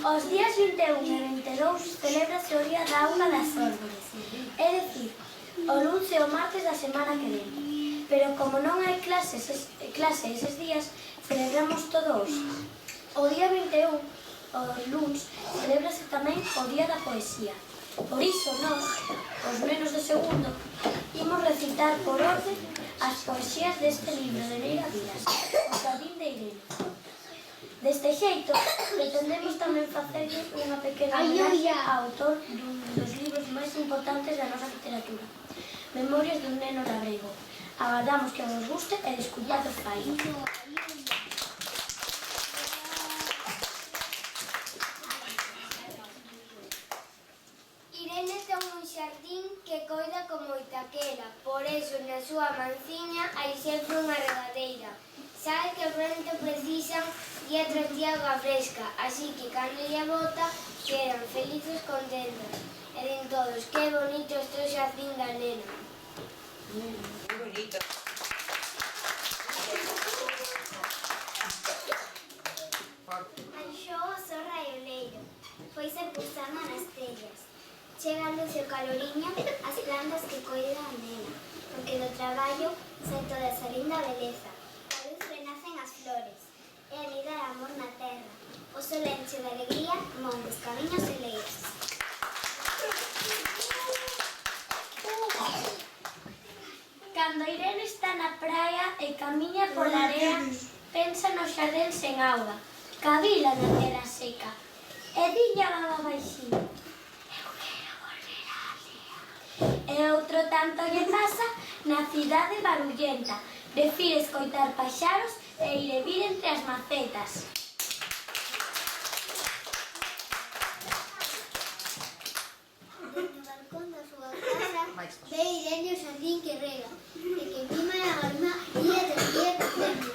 Os días 21 e 22 celébrase o Día da Auga das Árbores, é dicir, o luns e o martes da semana que ven. Pero como non hai clase eses días, celebramos todos. O día 21, o luns, celébrase tamén o Día da Poesía. Por iso nós, os nenos de segundo, imos recitar por orde as poesías deste libro de Neira Vilas, O Xardín de Irene. Deste xeito, pretendemos tamén facerlle unha pequena homenaxe ao autor dun dos libros máis importantes da nosa literatura, Memorias dun neno labrego. Agardamos que vos guste e desculpad os fallos. Irene ten un xardín que coida con moita quela, por eso na súa manciña hai sempre unha regadeira. Sabe que o vento precisan e atracía auga fresca, así que cando ella bota, quedan felices contentas. E din todos, que bonito este xardín da nena. Muy bonito. Anxou o sol raioleiro, foise pulsando nas tellas. Chega a luz e o caloriño as plantas que coida a nena, porque do traballo sai toda esa linda beleza. A luz renacen as flores, e a vida é amor na terra. O sol enche de alegría montes, camiños e leiras. Cando Irene está na praia e camiña pola area, pensa no xardín sen auga, cabila na terra seca, e dille a baba baixiño: eu quero volver á aldea. E outro tanto lle pasa na cidade barullenta, prefire escoitar paxaros e ir e vir entre as macetas. Desde o balcón da súa casa ve Irene o xardín que rega e que mima a alma día tras día que tembla.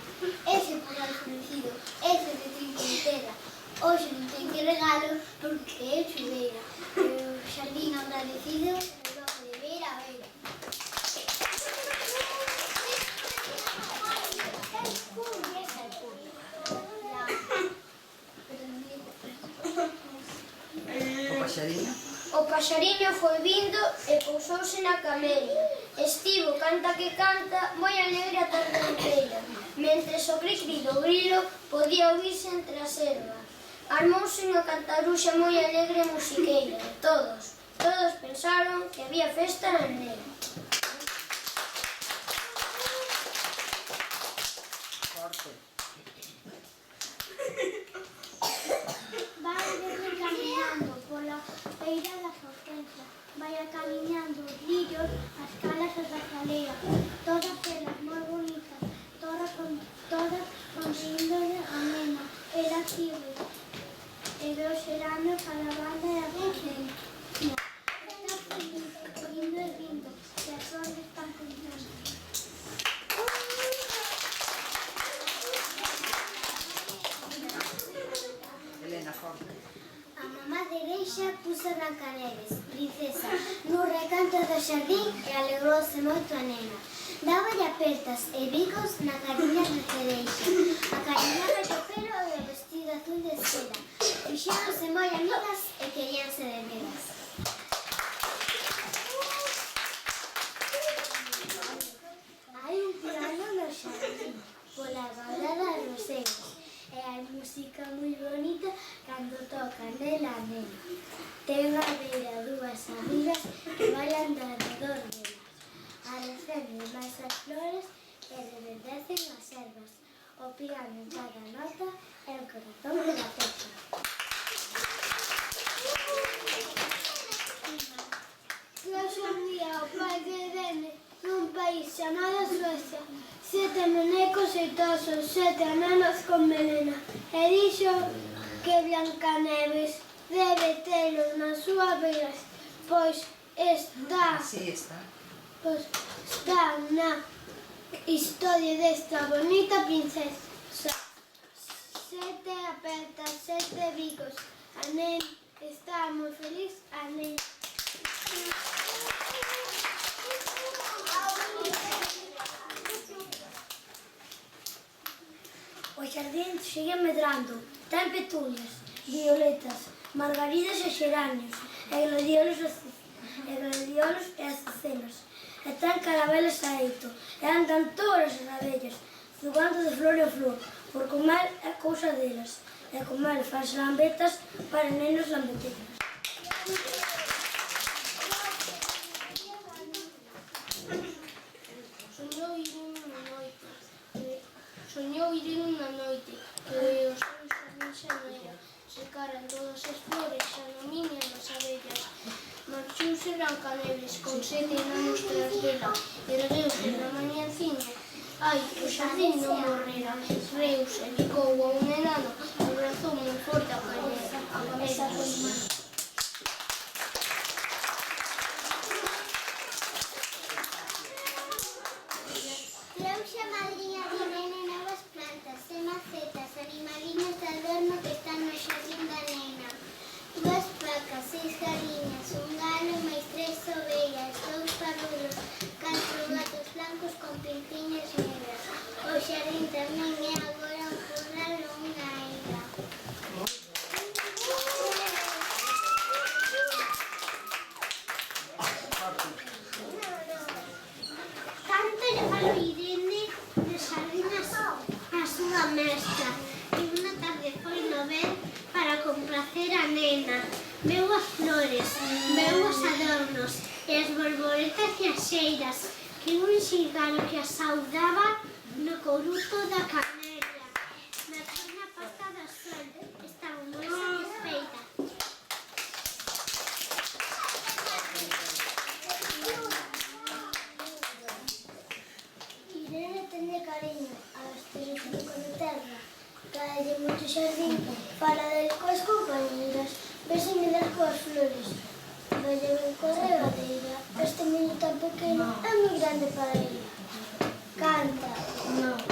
Ese pural florecido, ese que ten quintela. Hoxe non ten que regalo porque é chuveira. O xardín agradecido logo de beira a beira. O paxariño? O paxariño foi vindo e pousouse na camelia. Estivo canta que canta, moi alegre a tarde inteira. Mentres o cri-cri do grilo podía oírse entre as ervas. Armouse unha cantaruxa moi alegre e musiqueira. Todos pensaron que había festa na nena. Forte. Vai camiñando pola beira das hortensas, vai camiñando os lillos, as calas e as aleas, todas elas moi bonitas, todas sonriéndole a nena. Era tigre, e dos xeranos a lavanda e a cocina. Está feliz, vindo e vindo, e as flores están contentas. Elena, forte. A mamá dereixa puso Brancaneves, princesa, no recanto do xardín e alegrouse moito a nena. Dáballe apertas e bicos na cariña de cereixa. A cariñaba o pelo e o vestido azul de seda. Fixéronse moi amigas e queríanse de veras. Hai un piano no xardín, pola banda das rosegas. E hai música moi bonita cando toca nela a nena. Ten a beira dúas amigas que bailan alrededor delas. Arrecenden máis as flores e reverdecen as ervas. O piano en cada nota é o corazón de la festa. Tras un día o pai de Irene nun país chamado Suecia. 7 menecos xeitosos, 7 ananas con melena. E dixo que Brancaneves debe telo na súa vida, pois está na historia desta bonita princesa. 7 apertas, 7 bicos. A nena está moi feliz, a nena. O xardín sigue medrando, ten petunias, violetas, margaridas e xeranios, e gladiolos e azucenas. E tan carabelas a eito, e andan todas as abellas, zugando de flor en flor, por comer é cousa delas, e comer faz lambetas para nenos lambetetas. Soñou Irene unha noite que o seu xardín xa non era, secaran todas as flores, xa non viñan as abellas. Marchouse Brancaneves con 7 anos tras dela, ergueuse na mañanciña. Ai, o xardín non morrera, reuse, picou a un enano, abrazou moi forte a cabeza. Trouxe a madriña de Irene novas plantas e macetas, animaliños de adorno que están no xardín da nena. 2 vacas, 6 galiñas, un galo máis 3 ovellas, 2 parrulos, 4 gatos blancos con pintiñas negras. O xardín tamén é agora un corral ou unha ilha. Tanto lle falou Irene de xardín a súa mestra, e unha tarde foi no ver para complacer a nena. Veu as flores, veu os adornos e as borboletas e as xeiras, que un xigalo que a saudaba no coruto da Camelia. Marchou na Porta do Sol, estaba moi satisfeita. Irene tende cariño ás teléfono con a terra, calle moito xardín, fala del coas compañeras, vese mirar coas flores, velle ben correr a deira, este niño tan pequeno é moi grande para ela. Canta, non.